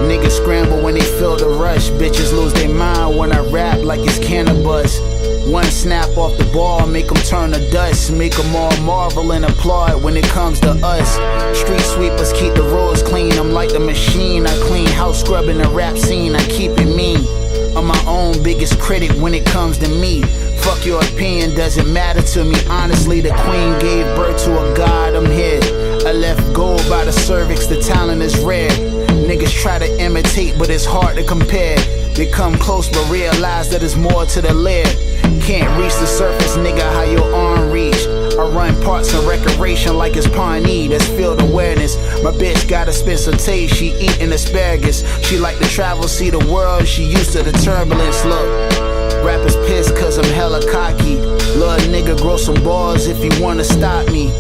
Niggas scramble when they feel the rush. Bitches lose their mind when I rap like it's cannabis. One snap off the ball, make them turn to dust. Make them all marvel and applaud when it comes to us. Street sweepers keep the roads clean. I'm like the machine. I clean house scrubbing the rap scene. I keep it mean. I'm my own biggest critic when it comes to me. Fuck your opinion, doesn't matter to me. Honestly, the queen gave birth to a god, I'm here. I left gold by the cervix, the talent is rare. Niggas try to imitate, but it's hard to compare. They come close, but realize that there's more to the lair. Can't reach the surface, nigga, how your arm reach. I run parts of recreation like it's Pawnee, that's field awareness. My bitch gotta spend some taste, she eatin' asparagus. She like to travel, see the world, she used to the turbulence. Look, rappers pissed cause I'm hella cocky. Little nigga, grow some balls if you wanna stop me.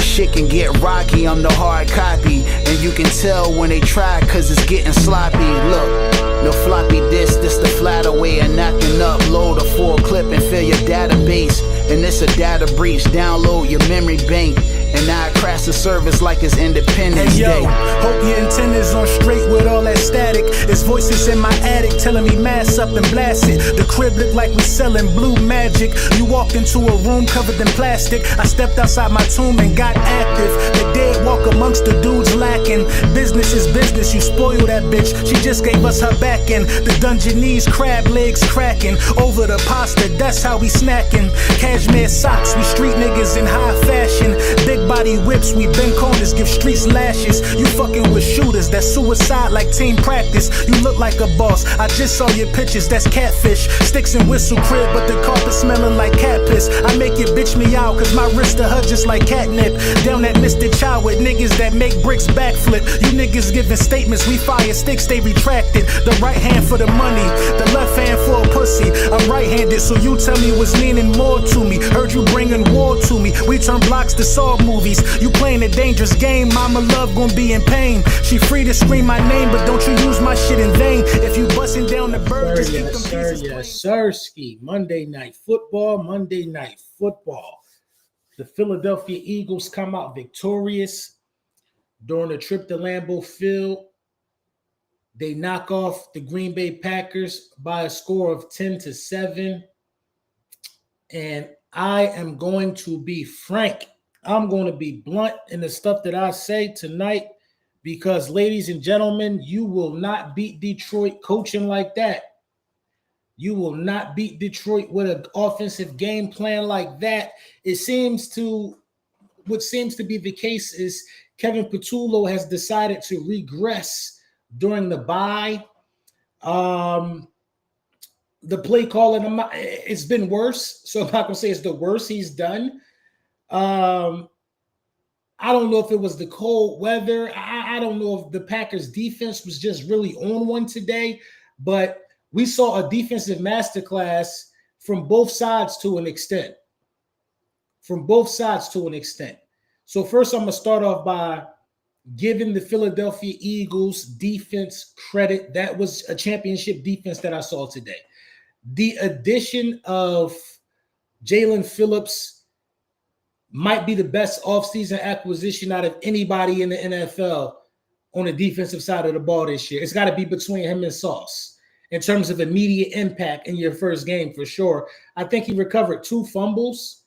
Shit can get rocky, I'm the hard copy. And you can tell when they try cause it's getting sloppy. Look, no floppy disk, this the flatter way of knocking up. Load a full clip and fill your database. And it's a data breach, download your memory bank. And I crash the service like it's Independence Day. Hope your antennas on straight with all that static. It's voices in my attic telling me mass up and blast it. The crib look like we selling blue magic. You walked into a room covered in plastic. I stepped outside my tomb and got active. The dead walk amongst the dudes lacking. Business is business, you spoil that bitch. She just gave us her back end. The Dungeness crab legs cracking. Over the pasta, that's how we snacking. Cashmere socks, we street niggas in high fashion. Big body whips, we bend corners, give streets lashes. You fucking with shooters, that's suicide like team practice. You look like a boss, I just saw your pictures, that's catfish. Sticks and whistle crib, but the carpet smelling like cat piss. I make your bitch me out, cause my wrist to her just like catnip. Down that Mr. Child with niggas that make bricks backflip. You niggas giving statements, we fire sticks, they retracted. The right hand for the money, the left hand for a pussy. I'm right-handed, so you tell me what's meaning more to me. Heard you bringing war to me, we turn blocks to Saw movies. You playing a dangerous game, mama love gon' be in pain. She free to scream my name, but don't you use my shit in vain. If you busting down the bird, just keep them pieces plain. Yes, sirski. Monday night football. The Philadelphia Eagles come out victorious during a trip to Lambeau Field. They knock off the Green Bay Packers by a score of 10-7. And I am going to be frank. I'm going to be blunt in the stuff that I say tonight because, ladies and gentlemen, you will not beat Detroit coaching like that. You will not beat Detroit with an offensive game plan like that. What seems to be the case is Kevin Patullo has decided to regress during the bye. The play calling, it's been worse. So I'm not going to say it's the worst he's done. I don't know if it was the cold weather. I don't know if the Packers defense was just really on one today, but we saw a defensive masterclass from both sides to an extent. So first, I'm going to start off by giving the Philadelphia Eagles defense credit. That was a championship defense that I saw today. The addition of Jalen Phillips might be the best offseason acquisition out of anybody in the NFL on the defensive side of the ball this year. It's got to be between him and Sauce in terms of immediate impact in your first game for sure. I think he recovered 2 fumbles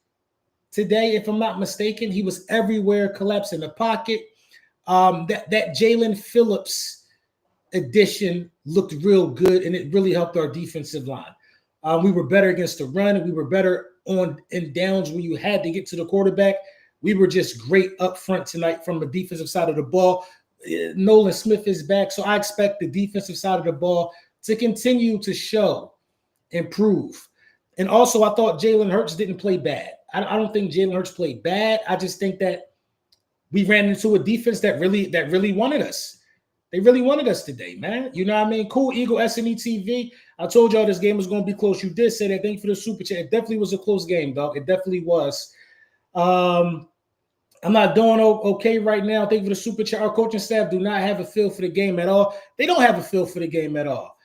today, if I'm not mistaken. He was everywhere, collapsing the pocket. That Jalen Phillips addition looked real good, and it really helped our defensive line. We were better against the run, and we were better on in downs when you had to get to the quarterback. We were just great up front tonight from the defensive side of the ball. Nolan Smith is back, so I expect the defensive side of the ball to continue to improve. And also, I thought Jalen Hurts didn't play bad. I don't think Jalen Hurts played bad. I just think that we ran into a defense that really wanted us. They really wanted us today, man. You know what I mean? Cool Eagle SNE TV. I told y'all this game was going to be close. You did say that. Thank you for the super chat. It definitely was a close game, dog. It definitely was. I'm not doing okay right now. Thank you for the super chat. Our coaching staff do not have a feel for the game at all. They don't have a feel for the game at all.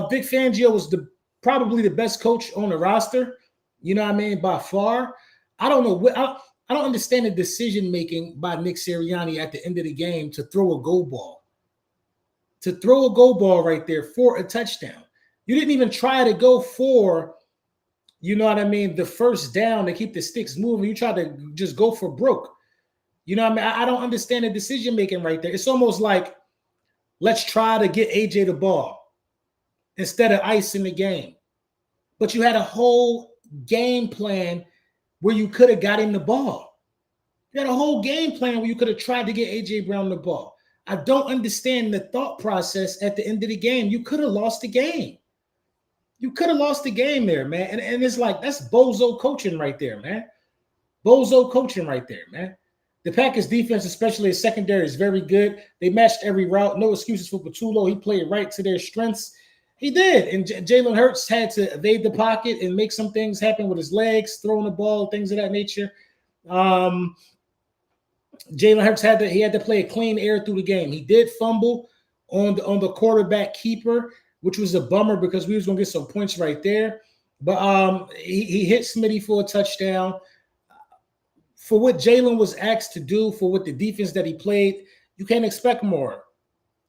Vic Fangio was probably the best coach on the roster. You know what I mean? By far. I don't know. I don't understand the decision-making by Nick Sirianni at the end of the game to throw a go ball. to throw a go ball right there for a touchdown. You didn't even try to go for, you know what I mean, the first down to keep the sticks moving. You tried to just go for broke. You know what I mean? I don't understand the decision making right there. It's almost like, let's try to get AJ the ball instead of icing the game. But you had a whole game plan where you could have got him the ball. You had a whole game plan where you could have tried to get AJ Brown the ball. I don't understand the thought process at the end of the game. You could have lost the game. You could have lost the game there, man. And it's like, that's bozo coaching right there, man. Bozo coaching right there, man. The Packers defense, especially his secondary, is very good. They matched every route. No excuses for Patullo. He played right to their strengths. He did. And Jalen Hurts had to evade the pocket and make some things happen with his legs, throwing the ball, things of that nature. Jalen Hurts had to play a clean air through the game. He did fumble on the quarterback keeper, which was a bummer because we was going to get some points right there. But he hit Smitty for a touchdown. For what Jalen was asked to do, for what the defense that he played, you can't expect more.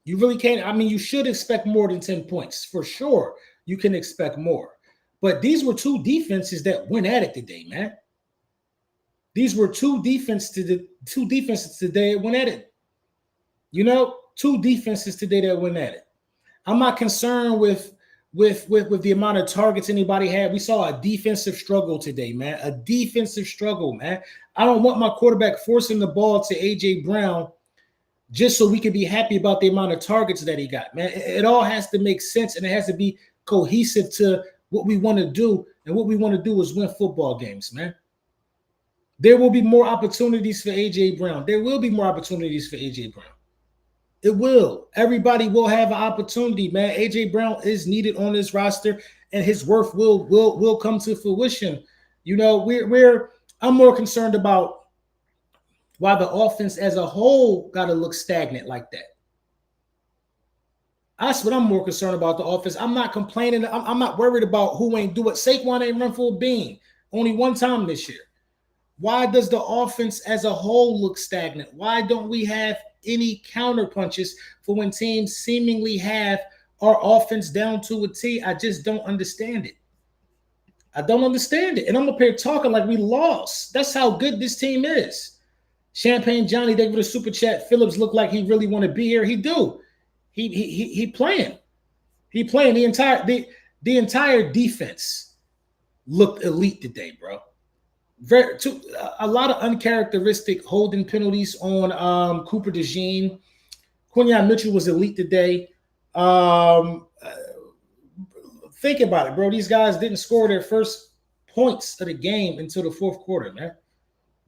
You really can't. I mean, you should expect more than 10 points. For sure, you can expect more. But these were two defenses that went at it today, man. These were two defenses today that went at it. You know, two defenses today that went at it. I'm not concerned with the amount of targets anybody had. We saw a defensive struggle today, man. A defensive struggle, man. I don't want my quarterback forcing the ball to A.J. Brown just so we can be happy about the amount of targets that he got, man. It all has to make sense, and it has to be cohesive to what we want to do. And what we want to do is win football games, man. There will be more opportunities for A.J. Brown. There will be more opportunities for A.J. Brown. It will. Everybody will have an opportunity, man. A.J. Brown is needed on this roster, and his worth will come to fruition. You know, I'm more concerned about why the offense as a whole got to look stagnant like that. That's what I'm more concerned about, the offense. I'm not complaining. I'm not worried about who ain't do it. Saquon ain't run for a bean. Only one time this year. Why does the offense as a whole look stagnant? Why don't we have any counter punches for when teams seemingly have our offense down to a T? I just don't understand it. I don't understand it. And I'm up here talking like we lost. That's how good this team is. Champagne Johnny, thank you for the super chat. Phillips looked like he really want to be here. He do. He playing. He playing. The entire defense looked elite today, bro. A lot of uncharacteristic holding penalties on Cooper DeJean. Quinyon Mitchell was elite today. Think about it, bro. These guys didn't score their first points of the game until the fourth quarter, man.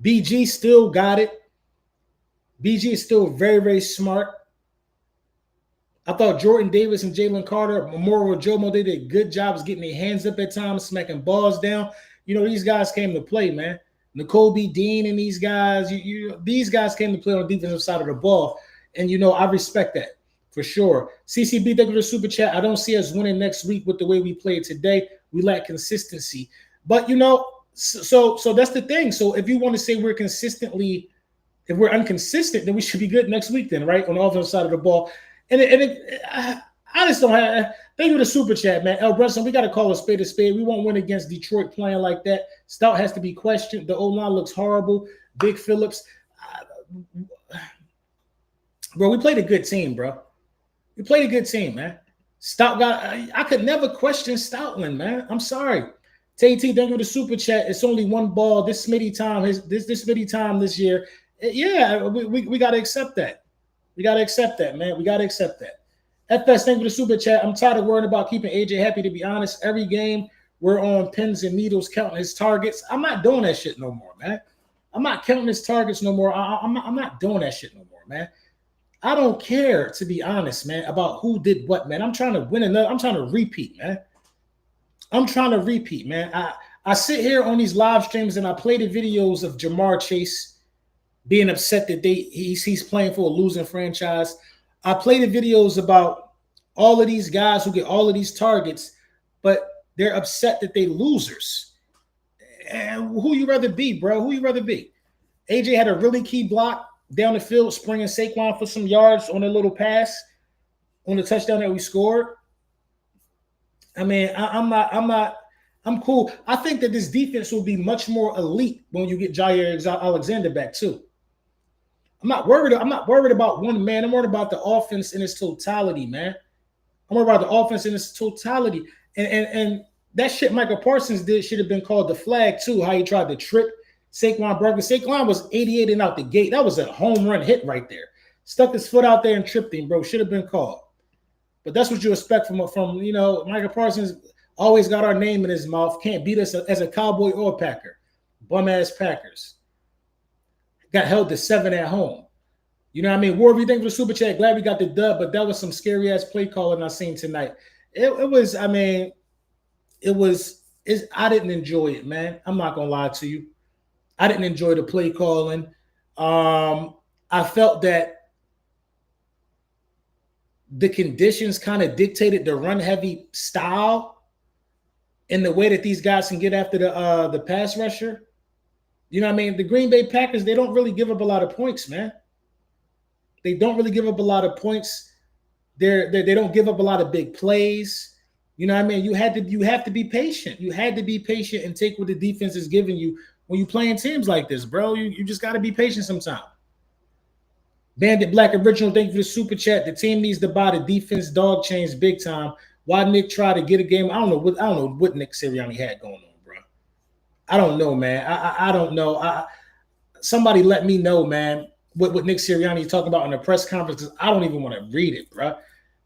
BG still got it. BG is still very, very smart. I thought Jordan Davis and Jalen Carter, Memorial Jomo, they did good jobs getting their hands up at times, smacking balls down. You know, these guys came to play, man. N'Kobe Dean and these guys, these guys came to play on the defensive side of the ball. And, you know, I respect that for sure. CCB, thank you for the super chat. I don't see us winning next week with the way we played today. We lack consistency. But, you know, so that's the thing. So if you want to say if we're inconsistent, then we should be good next week then, right? On the offensive side of the ball. I just don't have. Thank you for the super chat, man. El Brunson, we got to call a spade a spade. We won't win against Detroit playing like that. Stout has to be questioned. The O-line looks horrible. Big Phillips. Bro, we played a good team, bro. We played a good team, man. Stout got. I could never question Stoutland, man. I'm sorry. TT, thank you for the super chat. It's only one ball. This Smitty time. This Smitty time this year. Yeah, we got to accept that. We got to accept that, man. We got to accept that. FS, thank you for the super chat. I'm tired of worrying about keeping AJ happy, to be honest. Every game, we're on pins and needles counting his targets. I'm not doing that shit no more, man. I'm not counting his targets no more. I'm not doing that shit no more, man. I don't care, to be honest, man, about who did what, man. I'm trying to win another. I'm trying to repeat, man. I'm trying to repeat, man. I sit here on these live streams and I play the videos of Jamar Chase being upset that he's playing for a losing franchise. I play the videos about all of these guys who get all of these targets, but they're upset that they losers. And who you rather be, bro? Who you rather be? AJ had a really key block down the field, springing Saquon for some yards on a little pass. on the touchdown that we scored. I mean, I'm cool. I think that this defense will be much more elite when you get Jair Alexander back too. I'm not worried about one man. I'm worried about the offense in its totality, man. I'm worried about the offense in its totality. And that shit Michael Parsons did should have been called the flag too. How he tried to trip Saquon Barkley. Saquon was 88 and out the gate. That was a home run hit right there. Stuck his foot out there and tripped him, bro. Should have been called. But that's what you expect from Michael Parsons. Always got our name in his mouth. Can't beat us as a Cowboy or a Packer. Bum ass Packers. Got held to 7 at home. You know what I mean? Warby, thanks for the super chat. Glad we got the dub, but that was some scary ass play calling I seen tonight. I didn't enjoy it, man. I'm not gonna lie to you. I didn't enjoy the play calling. I felt that the conditions kind of dictated the run heavy style and the way that these guys can get after the pass rusher. You know what I mean? The Green Bay Packers, they don't really give up a lot of points, man. They don't really give up a lot of points. They don't give up a lot of big plays. You know what I mean? You have to be patient. You had to be patient and take what the defense is giving you when you're playing teams like this, bro. You just got to be patient sometimes. Bandit Black Original, thank you for the super chat. The team needs to buy the defense dog chains big time. Why Nick try to get a game? I don't know what Nick Sirianni had going on, bro. I don't know, man. I don't know. Somebody let me know, man, what Nick Sirianni talking about in the press conference, because I don't even want to read it, bro.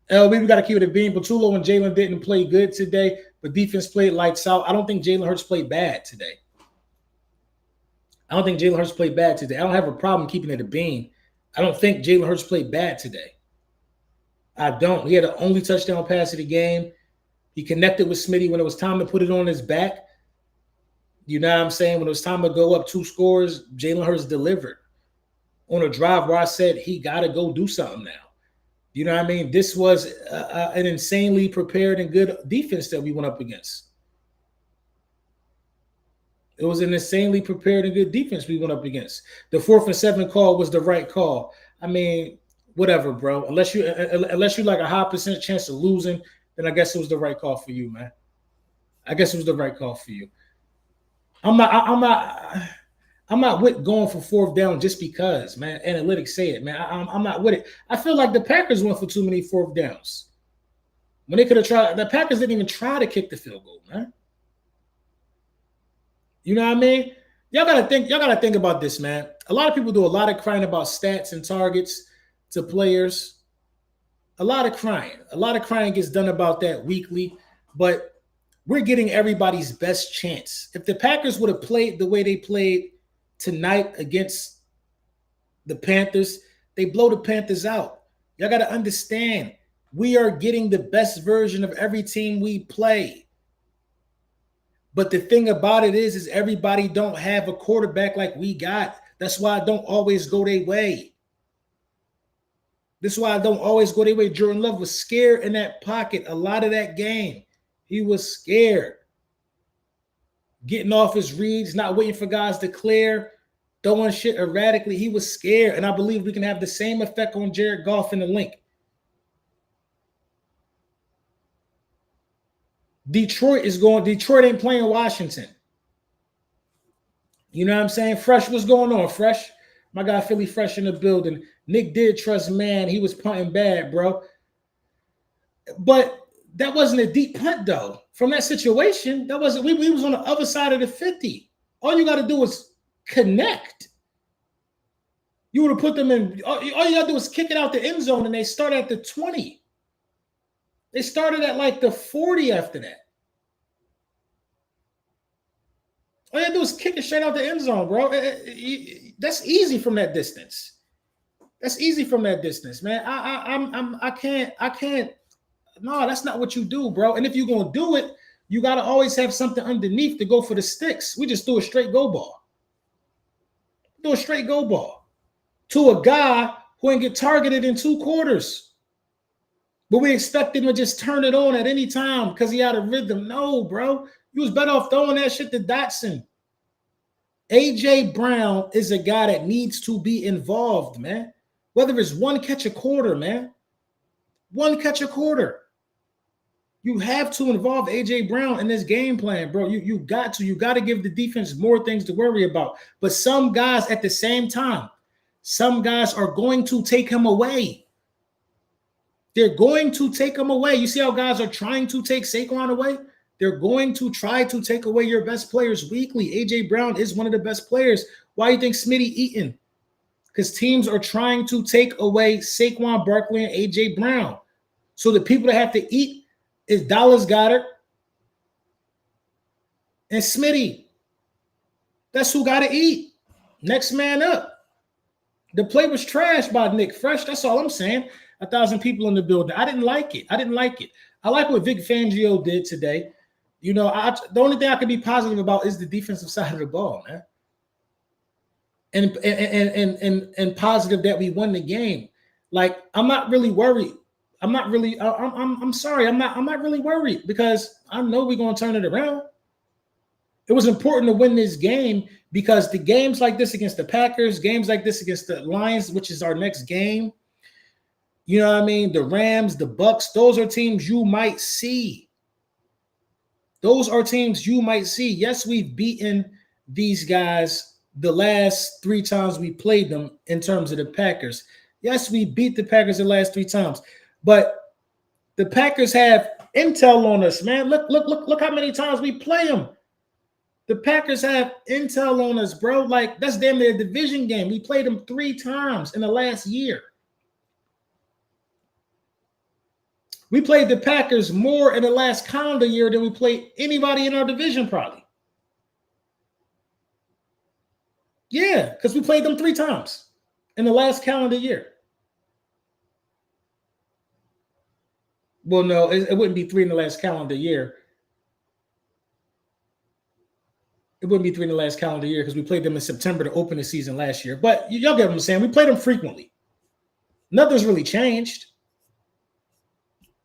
LB, we got to keep it a beam. Patullo and Jalen didn't play good today, but defense played lights out. I don't think Jalen Hurts played bad today. I don't have a problem keeping it a beam. I don't think Jalen Hurts played bad today. I don't. He had the only touchdown pass of the game. He connected with Smitty when it was time to put it on his back. You know what I'm saying? When it was time to go up 2 scores, Jalen Hurts delivered on a drive where I said he got to go do something now. You know what I mean? This was an insanely prepared and good defense that we went up against. It was an insanely prepared and good defense we went up against. The 4th and 7 call was the right call. I mean, whatever, bro. Unless you like a high percent chance of losing, then I guess it was the right call for you, man. I'm not with going for 4th down just because, man. Analytics say it, man. I'm not with it. I feel like the Packers went for too many 4th downs. When they could have tried, the Packers didn't even try to kick the field goal, man. You know what I mean? Y'all gotta think about this, man. A lot of people do a lot of crying about stats and targets to players. A lot of crying gets done about that weekly, but we're getting everybody's best chance. If the Packers would have played the way they played tonight against the Panthers, they blow the Panthers out. Y'all got to understand, we are getting the best version of every team we play. But the thing about it is everybody don't have a quarterback like we got. That's why I don't always go their way. Jordan Love was scared in that pocket a lot of that game. He was scared. Getting off his reads, not waiting for guys to clear, throwing shit erratically. He was scared. And I believe we can have the same effect on Jared Goff in the link. Detroit ain't playing Washington. You know what I'm saying? Fresh, what's going on, Fresh? My guy Philly Fresh in the building. Nick did trust man. He was punting bad, bro. But that wasn't a deep punt, though. From that situation, that wasn't. We was on the other side of the 50. All you got to do is connect. You would have put them in. All you got to do is kick it out the end zone, and they start at the 20. They started at like the 40 after that. All you got to do is kick it straight out the end zone, bro. That's easy from that distance. Man. I can't. No, that's not what you do, bro. And if you're going to do it, you got to always have something underneath to go for the sticks. We just threw a straight go ball. To a guy who ain't get targeted in 2 quarters. But we expect him to just turn it on at any time because he had a rhythm. No, bro. You was better off throwing that shit to Dotson. A.J. Brown is a guy that needs to be involved, man. Whether it's 1 catch a quarter, man. One catch a quarter. You have to involve A.J. Brown in this game plan, bro. You got to give the defense more things to worry about. But some guys at the same time, some guys are going to take him away. They're going to take him away. You see how guys are trying to take Saquon away? They're going to try to take away your best players weekly. A.J. Brown is one of the best players. Why do you think Smitty eating? Because teams are trying to take away Saquon Barkley and A.J. Brown. So the people that have to eat is Dallas Goedert and Smitty. That's who got to eat. Next man up. The play was trashed by Nick Fresh. That's all I'm saying. 1,000 people in the building. I didn't like it. I like what Vic Fangio did today. You know, the only thing I can be positive about is the defensive side of the ball, man. And positive that we won the game. Like, I'm not really worried. I'm sorry. I'm not really worried because I know we're going to turn it around. It was important to win this game because the games like this against the Packers, games like this against the Lions, which is our next game, you know what I mean? The Rams, the Bucks, those are teams you might see. Those are teams you might see. Yes, we've beaten these guys the last 3 times we played them in terms of the Packers. Yes, we beat the Packers the last 3 times. But the Packers have intel on us, man. Look how many times we play them. The Packers have intel on us, bro. Like, that's damn near a division game. We played them 3 times in the last year. We played the Packers more in the last calendar year than we played anybody in our division, probably. Yeah, because we played them 3 times in the last calendar year. Well, no, it wouldn't be 3 in the last calendar year. It wouldn't be 3 in the last calendar year because we played them in September to open the season last year. But y'all get what I'm saying. We played them frequently. Nothing's really changed.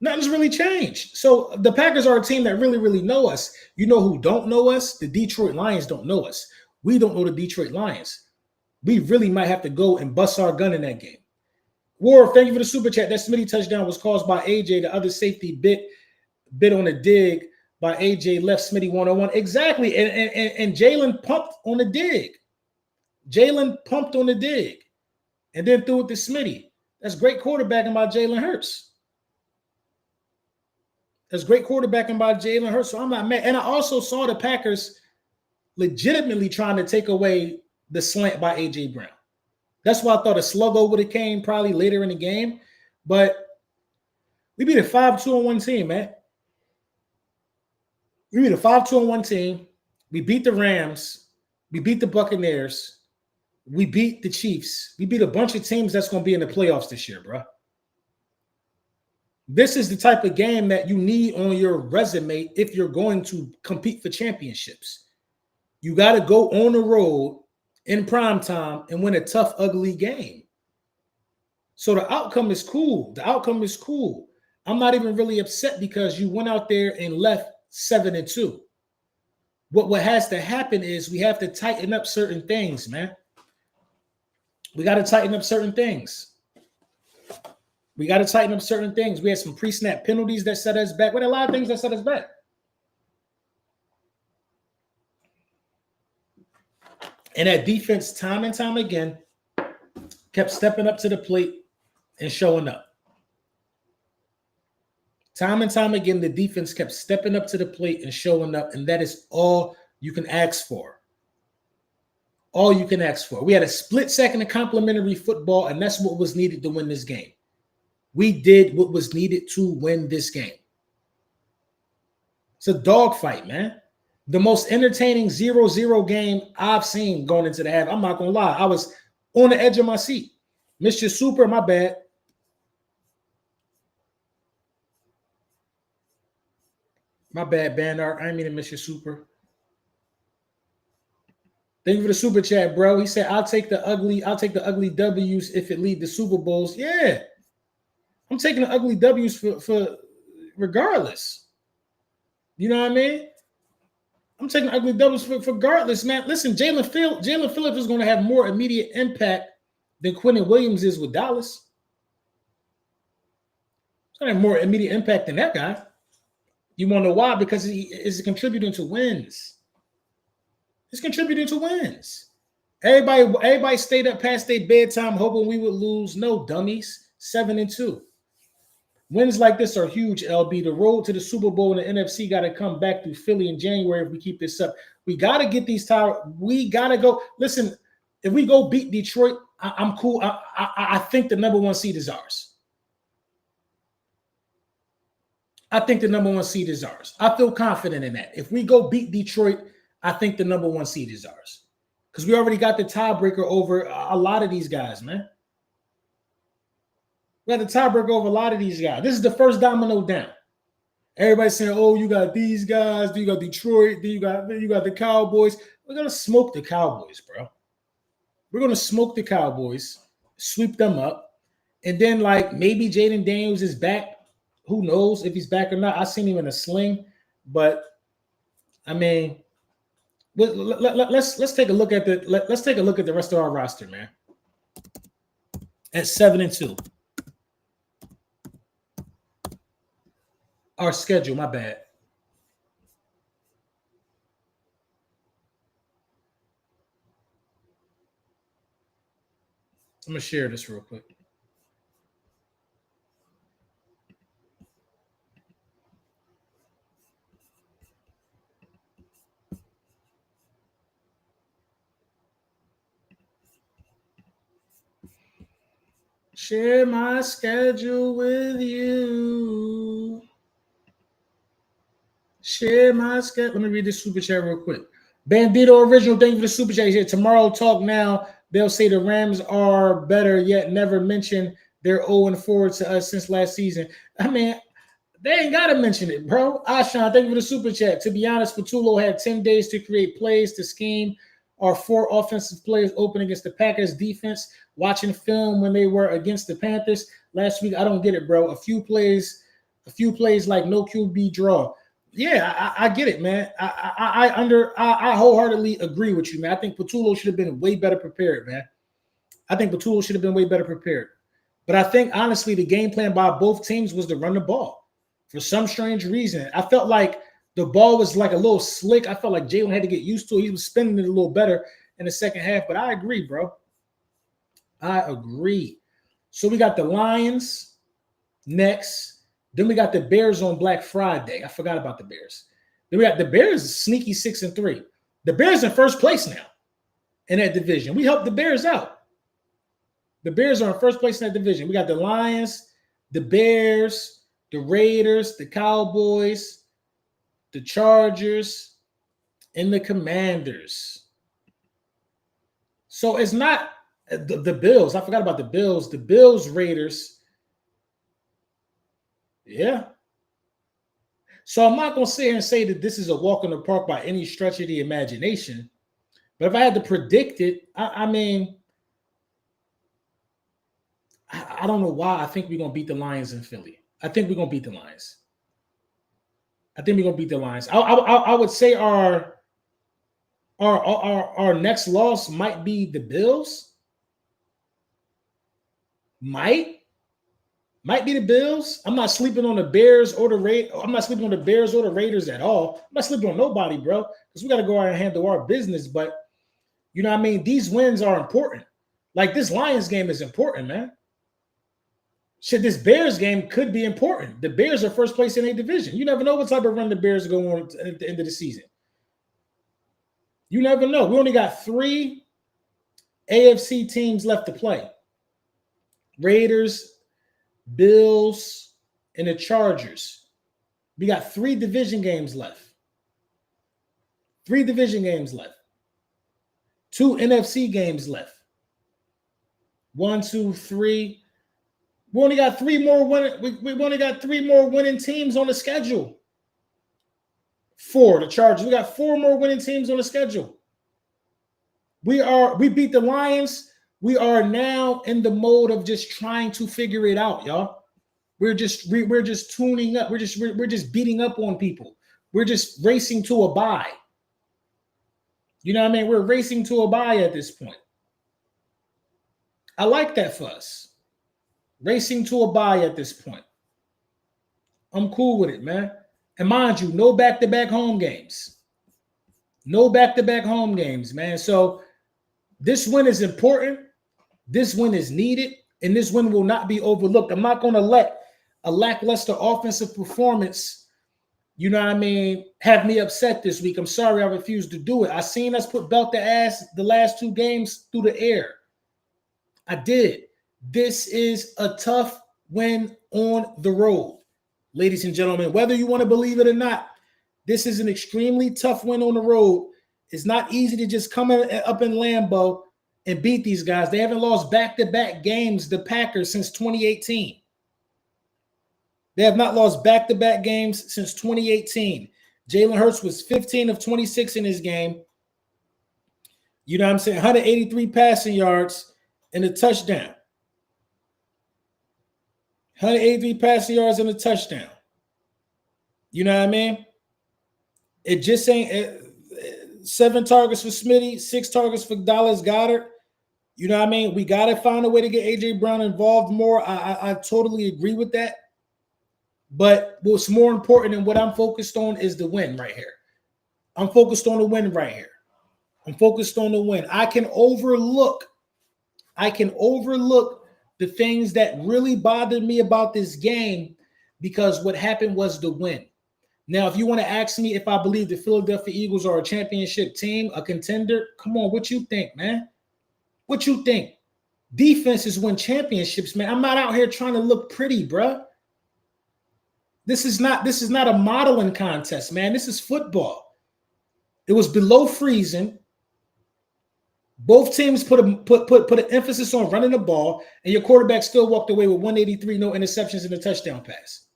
Nothing's really changed. So the Packers are a team that really, really know us. You know who don't know us? The Detroit Lions don't know us. We don't know the Detroit Lions. We really might have to go and bust our gun in that game. War, thank you for the super chat. That Smitty touchdown was caused by AJ. The other safety bit on a dig by AJ, left Smitty 101. Exactly. And Jalen pumped on the dig. Jalen pumped on the dig and then threw it to Smitty. That's great quarterbacking by Jalen Hurts. That's great quarterbacking by Jalen Hurts. So I'm not mad. And I also saw the Packers legitimately trying to take away the slant by AJ Brown. That's why I thought a sluggo would have came probably later in the game. But we beat a 5-2-1 team, man. We beat a 5-2-1 team. We beat the Rams. We beat the Buccaneers. We beat the Chiefs. We beat a bunch of teams that's going to be in the playoffs this year, bro. This is the type of game that you need on your resume if you're going to compete for championships. You got to go on the road in prime time and win a tough, ugly game. So the outcome is cool. The outcome is cool. I'm not even really upset because you went out there and left 7-2. What has to happen is we have to tighten up certain things, man. We got to tighten up certain things. We got to tighten up certain things. We had some pre-snap penalties that set us back. We had a lot of things that set us back. And that defense, time and time again, kept stepping up to the plate and showing up. Time and time again, the defense kept stepping up to the plate and showing up, and that is all you can ask for. All you can ask for. We had a split second of complimentary football, and that's what was needed to win this game. We did what was needed to win this game. It's a dogfight, man. The most entertaining 0-0 game I've seen going into the half. I'm not going to lie. I was on the edge of my seat. Mr. Super, my bad. My bad, Bandart. I didn't mean to miss your super. Thank you for the super chat, bro. He said, I'll take the ugly W's if it lead to Super Bowls. Yeah. I'm taking the ugly W's for regardless. You know what I mean? I'm taking ugly W's for regardless, man. Listen, Jalen Phillips is going to have more immediate impact than Quentin Williams is with Dallas. Gonna have more immediate impact than that guy. You want to know why? Because he is contributing to wins. It's contributing to wins. Everybody stayed up past their bedtime hoping we would lose. No, dummies. 7-2. Wins like this are huge, LB. The road to the Super Bowl in the NFC got to come back through Philly in January if we keep this up. We got to get these we got to go. Listen, if we go beat Detroit, I'm cool. I think the number 1 seed is ours. I think the number 1 seed is ours. I feel confident in that. If we go beat Detroit, I think the number 1 seed is ours. Because we already got the tiebreaker over a lot of these guys, man. We got the tiebreaker over a lot of these guys. This is the first domino down. Everybody's saying, "Oh, you got these guys. You got Detroit. You got the Cowboys." We're gonna smoke the Cowboys, bro. We're gonna smoke the Cowboys, sweep them up, and then like maybe Jaden Daniels is back. Who knows if he's back or not? I seen him in a sling, but I mean, let's take a look at the rest of our roster, man. At 7-2. Our schedule, my bad. I'm going to share this real quick. Share my schedule with you. Share my schedule. Let me read this super chat real quick. Bandito Original, thank you for the super chat. He said, tomorrow talk now. They'll say the Rams are better, yet never mention they're 0-4 to us since last season. I mean, they ain't got to mention it, bro. Ashan, thank you for the super chat. To be honest, Patulo had 10 days to create plays to scheme our 4 offensive players open against the Packers defense. Watching film when they were against the Panthers last week, I don't get it, bro. A few plays like no QB draw. Yeah, I get it, man. I wholeheartedly agree with you, man. I think Patulo should have been way better prepared, man. But I think, honestly, the game plan by both teams was to run the ball. For some strange reason, I felt like the ball was like a little slick. I felt like Jalen had to get used to it. He was spinning it a little better in the second half. But I agree, bro. I agree. So we got the Lions next. Then we got the Bears on Black Friday. I forgot about the Bears. Then we got the Bears sneaky 6-3. The Bears in first place now in that division. We helped the Bears out. The Bears are in first place in that division. We got the Lions, the Bears, the Raiders, the Cowboys, the Chargers, and the Commanders. So it's not the Bills. I forgot about the Bills. The Bills, Raiders. Yeah. So I'm not going to sit here and say that this is a walk in the park by any stretch of the imagination. But if I had to predict it, I mean, I don't know why I think we're going to beat the Lions in Philly. I think we're going to beat the Lions. I would say our next loss might be the Bills. Might be the Bills. I'm not sleeping on the Bears or the Raiders. I'm not sleeping on the Bears or the Raiders at all. I'm not sleeping on nobody, bro, because we got to go out and handle our business. But you know what I mean? These wins are important. Like this Lions game is important, man. Shit, this Bears game could be important. The Bears are first place in a division. You never know what type of run the Bears are going on at the end of the season. You never know. We only got 3 AFC teams left to play. Raiders, Bills, and the Chargers. We got 3 division games left. 3 division games left. 2 NFC games left. 1, 2, 3. We only got 3 more winning. We've only got 3 more winning teams on the schedule. 4, the Chargers. We got 4 more winning teams on the schedule. We beat the Lions. We are now in the mode of just trying to figure it out, y'all. We're just tuning up. We're just beating up on people. We're just racing to a bye. You know what I mean? We're racing to a bye at this point. I like that for us. Racing to a bye at this point. I'm cool with it, man. And mind you, no back-to-back home games. No back-to-back home games, man. So this win is important. This win is needed. And this win will not be overlooked. I'm not going to let a lackluster offensive performance, you know what I mean, have me upset this week. I'm sorry I refused to do it. I seen us put belt to ass the last two games through the air. I did. This is a tough win on the road. Ladies and gentlemen, whether you want to believe it or not, this is an extremely tough win on the road. It's not easy to just come up in Lambeau and beat these guys. They haven't lost back-to-back games, the Packers, since 2018. They have not lost back-to-back games since 2018. Jalen Hurts was 15 of 26 in his game. You know what I'm saying? 183 passing yards and a touchdown. 183 passing yards and a touchdown. You know what I mean? It just ain't 7 targets for Smitty, 6 targets for Dallas Goedert. You know what I mean? We got to find a way to get A.J. Brown involved more. I totally agree with that. But what's more important and what I'm focused on is the win right here. I'm focused on the win right here. I'm focused on the win. I can overlook the things that really bothered me about this game because what happened was the win. Now, if you want to ask me if I believe the Philadelphia Eagles are a championship team, a contender, come on, what you think, man? What you think? Defenses win championships, man. I'm not out here trying to look pretty, bro. This is not a modeling contest, man. This is football. It was below freezing. Both teams put an emphasis on running the ball, and your quarterback still walked away with 183, no interceptions, and a touchdown pass.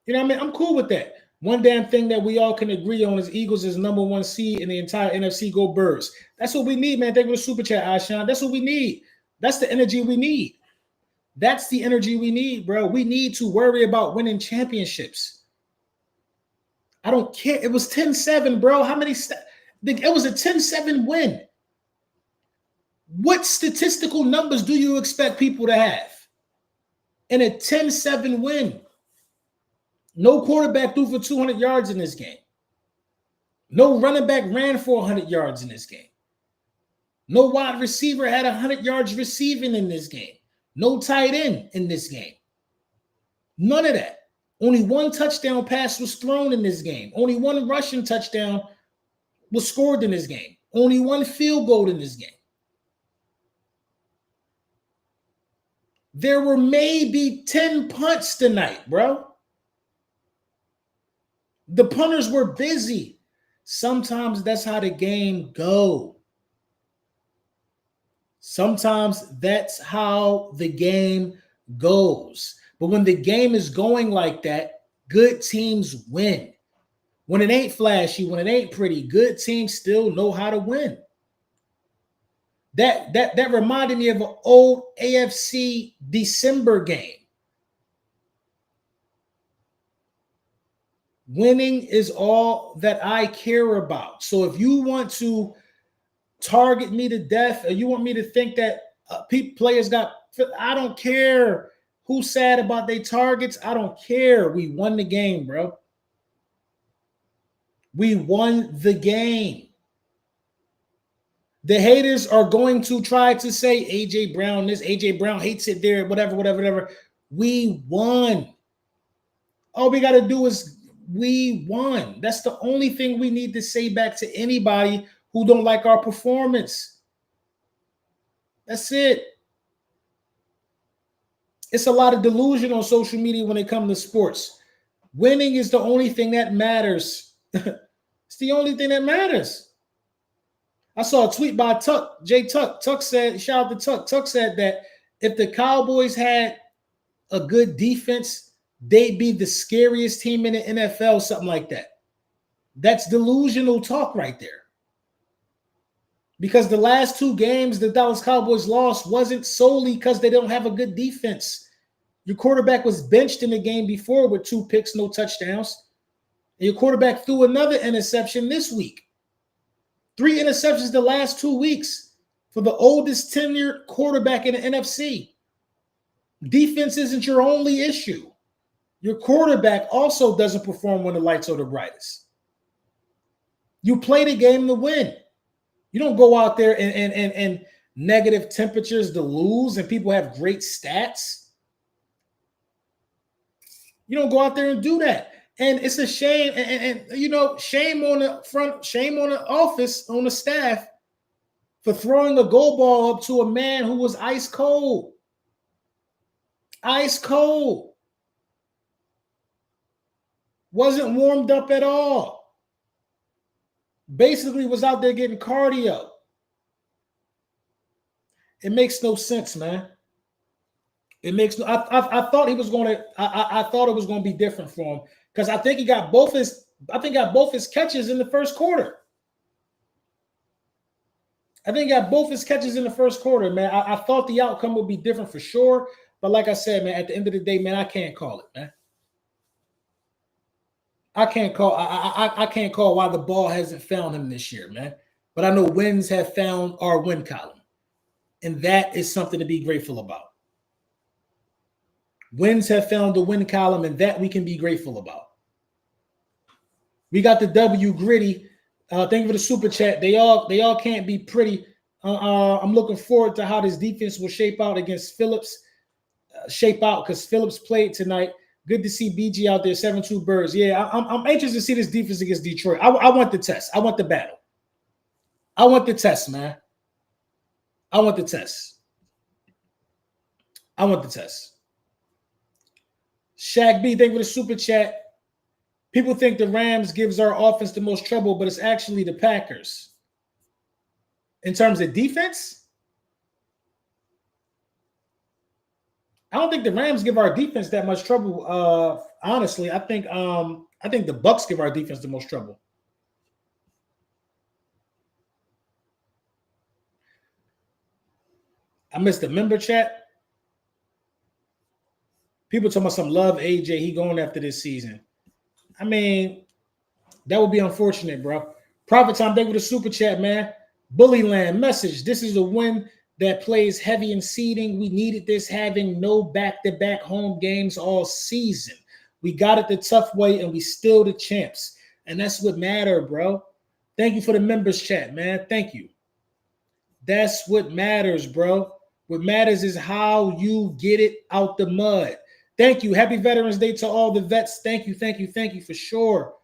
You know what I mean? I'm cool with that. One damn thing that we all can agree on is Eagles is number 1 seed in the entire NFC. Go Birds. That's what we need, man. Thank you for the super chat, Ashan. That's what we need. That's the energy we need. That's the energy we need, bro. We need to worry about winning championships. I don't care. It was 10-7, bro. How many? It was a 10-7 win. What statistical numbers do you expect people to have in a 10-7 win? No quarterback threw for 200 yards in this game. No running back ran for 100 yards in this game. No wide receiver had 100 yards receiving in this game. No tight end in this game. None of that. Only 1 touchdown pass was thrown in this game. Only 1 rushing touchdown was scored in this game. Only 1 field goal in this game. There were maybe 10 punts tonight, bro. The punters were busy. Sometimes that's how the game goes. Sometimes that's how the game goes. But when the game is going like that, good teams win. When it ain't flashy, when it ain't pretty, good teams still know how to win. That reminded me of an old AFC December game. Winning is all that I care about. So if you want to target me to death, or you want me to think that players got, I don't care who's sad about their targets. I don't care. We won the game, bro. We won the game. The haters are going to try to say A.J. Brown this, A.J. Brown hates it there, whatever. We won. All we got to do is we won. That's the only thing we need to say back to anybody who don't like our performance. That's it. It's a lot of delusion on social media when it comes to sports. Winning is the only thing that matters. It's the only thing that matters. I saw a tweet by Tuck, Jay Tuck. Tuck said, shout out to Tuck. Tuck said that if the Cowboys had a good defense, they'd be the scariest team in the NFL, something like that. That's delusional talk right there. Because the last 2 games the Dallas Cowboys lost wasn't solely because they don't have a good defense. Your quarterback was benched in the game before with 2 picks, no touchdowns. And your quarterback threw another interception this week. 3 interceptions the last 2 weeks for the oldest tenured quarterback in the NFC. Defense isn't your only issue. Your quarterback also doesn't perform when the lights are the brightest. You play the game to win. You don't go out there and negative temperatures to lose and people have great stats. You don't go out there and do that. And it's a shame. And you know, shame on the front, shame on the office, on the staff for throwing a goal ball up to a man who was ice cold. Ice cold. Wasn't warmed up at all. Basically was out there getting cardio. It makes no sense, man. It makes no. I thought he was going to. I thought it was going to be different for him because I think he got both his. I think got both his catches in the first quarter. I think he got both his catches in the first quarter, man. I thought the outcome would be different for sure, but like I said, man, at the end of the day, man, I can't call it, man. I can't call. I can't call why the ball hasn't found him this year, man. But I know wins have found our win column, and that is something to be grateful about. Wins have found the win column, and that we can be grateful about. We got the W gritty. Thank you for the super chat. They all can't be pretty. I'm looking forward to how this defense will shape out against Phillips. Because Phillips played tonight. Good to see BG out there, 7-2 birds. Yeah, I'm anxious to see this defense against Detroit. I want the test. I want the battle. I want the test, man. I want the test. I want the test. Shaq B, thank you for the super chat. People think the Rams gives our offense the most trouble, but it's actually the Packers. In terms of defense, I don't think the Rams give our defense that much trouble. Honestly, I think the Bucks give our defense the most trouble. I missed the member chat. People talking about some love AJ. He going after this season. I mean, that would be unfortunate, bro. Profit time, thank you for the super chat, man. Bullyland message. This is a win that plays heavy in seeding. We needed this, having no back-to-back home games all season. We got it the tough way, and we still the champs. And that's what matters, bro. Thank you for the members chat, man. Thank you. That's what matters, bro. What matters is how you get it out the mud. Thank you. Happy Veterans Day to all the vets. Thank you for sure.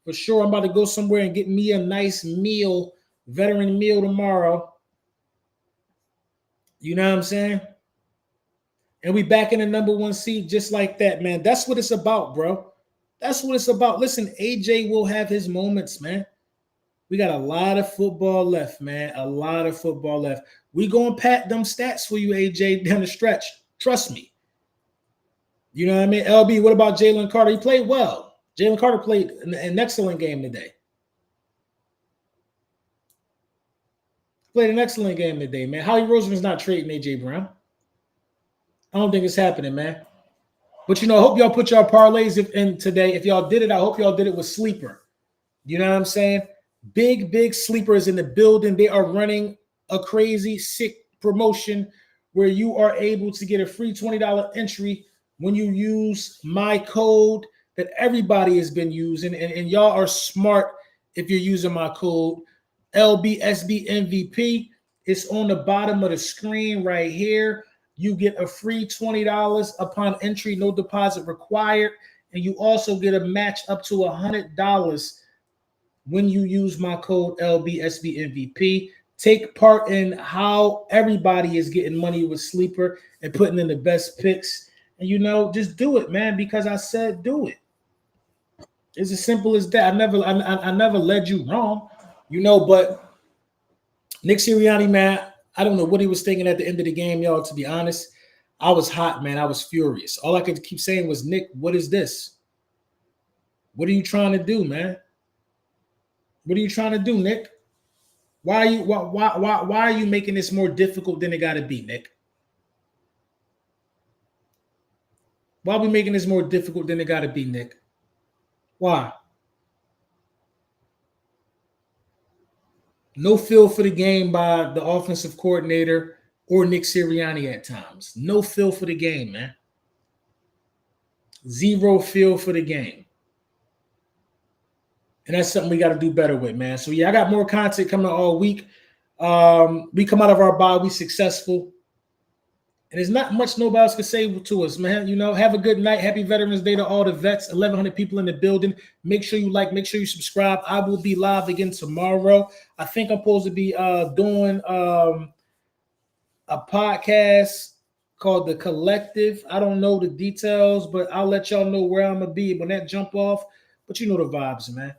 For sure, I'm about to go somewhere and get me a nice meal, veteran meal tomorrow. You know what I'm saying? And we back in the number one seed just like that, man. That's what it's about, bro. That's what it's about. Listen, AJ will have his moments, man. We got a lot of football left, man. A lot of football left. We gonna pat them stats for you, AJ, down the stretch. Trust me. You know what I mean? LB, what about Jalen Carter? He played well. Jalen Carter played an excellent game today. Played an excellent game today, man. Howie Roseman's not trading A.J. Brown. I don't think it's happening, man. But, you know, I hope y'all put y'all parlays in today. If y'all did it, I hope y'all did it with Sleeper. You know what I'm saying? Big sleepers in the building. They are running a crazy, sick promotion where you are able to get a free $20 entry when you use my code that everybody has been using. And y'all are smart if you're using my code. LBSBMVP. It's on the bottom of the screen right here. You get a free $20 upon entry, no deposit required. And you also get a match up to $100 when you use my code LBSBMVP. Take part in how everybody is getting money with Sleeper and putting in the best picks. And, you know, just do it, man, because I said do it. It's as simple as that. I never led you wrong, you know, but Nick Sirianni, man, I don't know what he was thinking at the end of the game, y'all, to be honest. I was hot, man. I was furious. All I could keep saying was, Nick, what is this? What are you trying to do, man? What are you trying to do, Nick? Why are you making this more difficult than it got to be, Nick? Why are we making this more difficult than it got to be, Nick? Why? No feel for the game by the offensive coordinator or Nick Sirianni at times. No feel for the game, man. zero feel for the game. And that's something we got to do better with, man. So, yeah, I got more content coming all week. We come out of our bye, we successful. And there's not much nobody else can say to us, man. You know, have a good night. Happy Veterans Day to all the vets. 1,100 people in the building. Make sure you like. Make sure you subscribe. I will be live again tomorrow. I think I'm supposed to be doing a podcast called The Collective. I don't know the details, but I'll let y'all know where I'm going to be when that jump off. But you know the vibes, man.